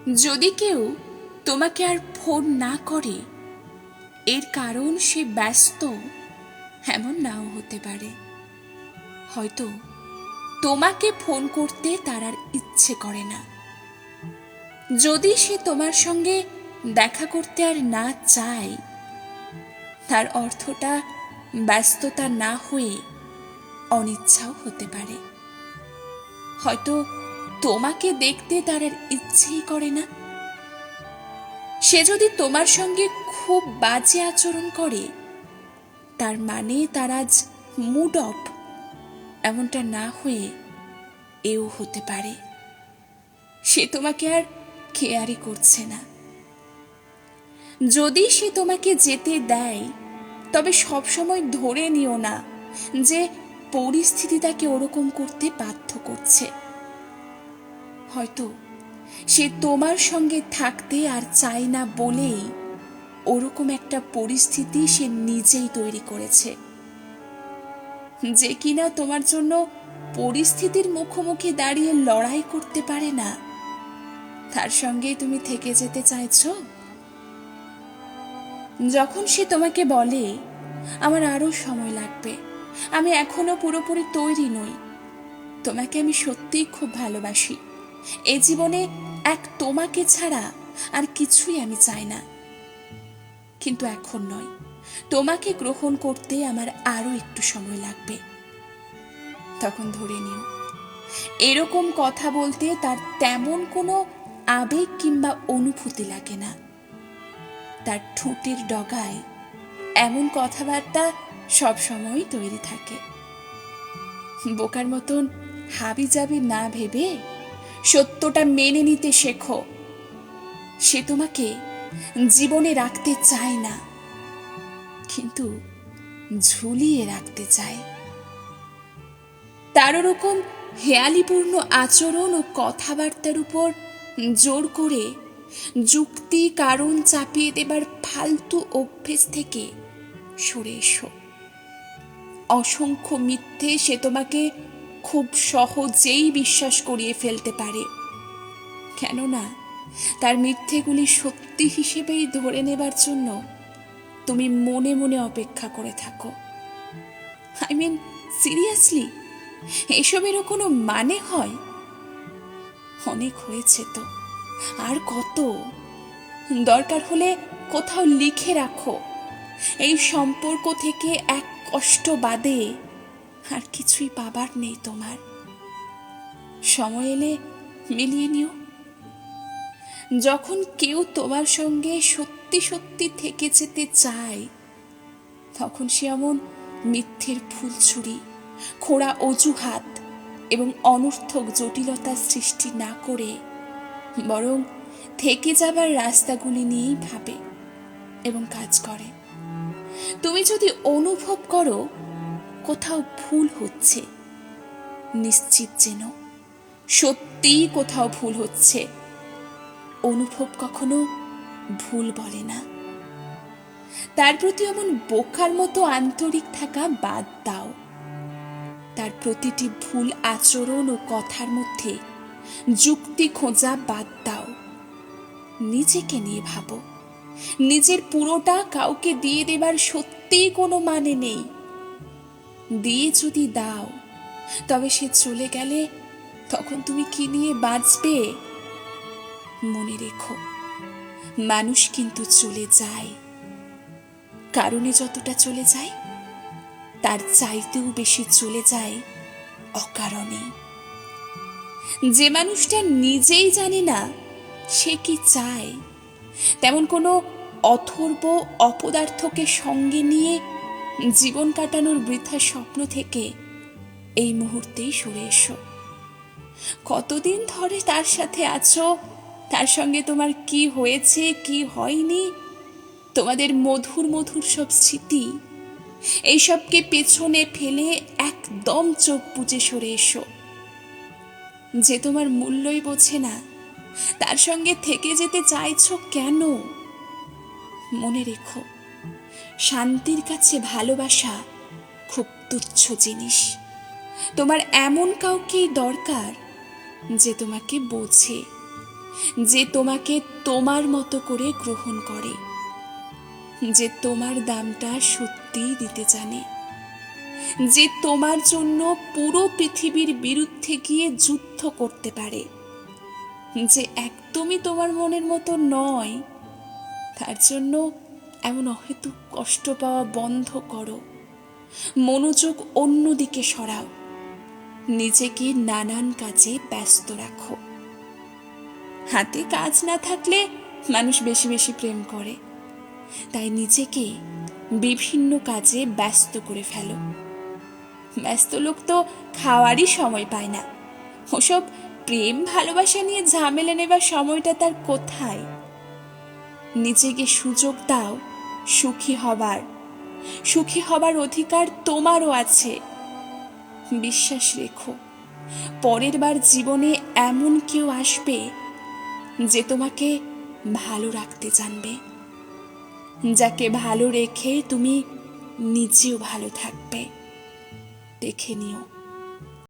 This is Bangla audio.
যদি কেউ তোমাকে আর ফোন না করে, এর কারণ সে ব্যস্ত এমন নাও হতে পারে। হয়তো তোমাকে ফোন করতে তার আর ইচ্ছে করে না। যদি সে তোমার সঙ্গে দেখা করতে আর না চায়, তার অর্থটা ব্যস্ততা না হয়ে অনিচ্ছাও হতে পারে। হয়তো তোমাকে দেখতে তার আর ইচ্ছেই করে না। সে যদি তোমার সঙ্গে খুব বাজে আচরণ করে, তার মানে তার আজ মুড অফ, এমনটা না হয়ে এও হতে পারে সে তোমাকে আর কেয়ারই করছে না। যদি সে তোমাকে যেতে দেয়, তবে সবসময় ধরে নিও না যে পরিস্থিতি তাকে ওরকম করতে বাধ্য করছে। হয়তো সে তোমার সঙ্গে থাকতে আর চায় না বলেই ওরকম একটা পরিস্থিতি সে নিজেই তৈরি করেছে, যে কিনা তোমার জন্য পরিস্থিতির মুখোমুখি দাঁড়িয়ে লড়াই করতে পারে না, তার সঙ্গেই তুমি থেকে যেতে চাইছো। যখন সে তোমাকে বলে আমার আরো সময় লাগবে, আমি এখনো পুরোপুরি তৈরি নই, তোমাকে আমি সত্যিই খুব ভালোবাসি, এই জীবনে এক তোমাকে ছাড়া আর কিছুই আমি চাই না, কিন্তু এখন নয়, তোমাকে গ্রহণ করতে আমার আরো একটু সময় লাগবে, তখন ধরে নিও এরকম কথা বলতে তার তেমন কোনো আবেগ কিংবা অনুভূতি লাগে না। তার ঠোঁটের ডগায় এমন কথাবার্তা সবসময় তৈরি থাকে। বোকার মতন হাবিজাবি না ভেবে সত্যটা মেনে নিতে শেখো। সে তোমাকে জীবনে রাখতে চায় না, কিন্তু ঝুলিয়ে রাখতে চায়। তার ওরকম হেয়ালিপূর্ণ আচরণ ও কথাবার্তার উপর জোর করে যুক্তি কারণ চাপিয়ে দেবার ফালতু অভ্যেস থেকে সরে এসো। অসংখ্য মিথ্যে সে তোমাকে খুব সহজেই বিশ্বাস করিয়ে ফেলতে পারে, কেননা তার মিথ্যেগুলি সত্যি হিসেবেই ধরে নেবার জন্য তুমি মনে মনে অপেক্ষা করে থাকো। আই মিন সিরিয়াসলি, এসবেরও কোনো মানে হয়? অনেক হয়েছে তো, আর কত? দরকার হলে কোথাও লিখে রাখো, এই সম্পর্ক থেকে এক কষ্ট বাদে আর কিছুই পাবার নেই তোমার। সময় এলে মিলিয়ে নিও। যখন কেউ তোমার সঙ্গে সত্যি সত্যি থেকে যেতে চায়, তখন সে এমন মিথ্যের ফুলছুরি, খোঁড়া অজুহাত এবং অনর্থক জটিলতার সৃষ্টি না করে বরং থেকে যাবার রাস্তাগুলি নিয়েই ভাবে এবং কাজ করে। তুমি যদি অনুভব করো কোথাও ভুল হচ্ছে, নিশ্চিত যেন সত্যিই কোথাও ভুল হচ্ছে। অনুভব কখনো ভুল বলে না। তার প্রতি এমন বোকার মতো আন্তরিক থাকা বাদ দাও। তার প্রতিটি ভুল আচরণ ও কথার মধ্যে যুক্তি খোঁজা বাদ দাও। নিজেকে নিয়ে ভাবো, নিজের পুরোটা কাউকে দিয়ে দেবার সত্যিই কোনো মানে নেই। দিয়ে যদি দাও, তবে সে চলে গেলে তখন তুমি কি নিয়ে বাঁচবে? মনে রেখো, মানুষ কিন্তু চলে যায়, কারণে যতটা চলে যায় তার চাইতেও বেশি চলে যায় অকারণে। যে মানুষটা নিজেই জানে না সে কি চায়, তেমন কোনো অথর্ব অপদার্থকে সঙ্গে নিয়ে জীবন কাটানোর বৃথা স্বপ্ন থেকে এই মুহূর্তেই সরে এসো। কতদিন ধরে তার সাথে আছো, তার সঙ্গে তোমার কি হয়েছে কি হয়নি, তোমাদের মধুর মধুর সব স্মৃতি, এইসবকে পেছনে ফেলে একদম চোখ বুজে সরে এসো। যে তোমার মূল্যই বোঝে না, তার সঙ্গে থেকে যেতে চাইছো কেন? মনে রেখো, শান্তির কাছে ভালোবাসা খুব তুচ্ছ জিনিস। তোমার এমন কাউকেই দরকার যে তোমাকে বোঝে, যে তোমাকে তোমার মতো করে গ্রহণ করে, যে তোমার দামটা সত্যিই দিতে জানে, যে তোমার জন্য পুরো পৃথিবীর বিরুদ্ধে গিয়ে যুদ্ধ করতে পারে, যে একদমই তোমার মনের মতো নয়। তার জন্য এমন অহেতুক কষ্ট পাওয়া বন্ধ করো, মনোযোগ অন্যদিকে সরাও, নিজেকে নানান কাজে ব্যস্ত রাখো। হাতে কাজ না থাকলে মানুষ বেশি বেশি প্রেম করে, তাই নিজেকে বিভিন্ন কাজে ব্যস্ত করে ফেলো। ব্যস্ত লোক তো খাওয়ারই সময় পায় না, ওসব প্রেম ভালোবাসা নিয়ে ঝামেলা নেবার সময়টা তার কোথায়? নিজেকে সুযোগ দাও সুখী হবার, সুখী হবার অধিকার তোমারও আছে। বিশ্বাস রেখো, পরের বার জীবনে এমন কেউ আসবে যে তোমাকে ভালো রাখতে জানবে, যাকে ভালো রেখে তুমি নিজেও ভালো থাকবে। দেখে নিও।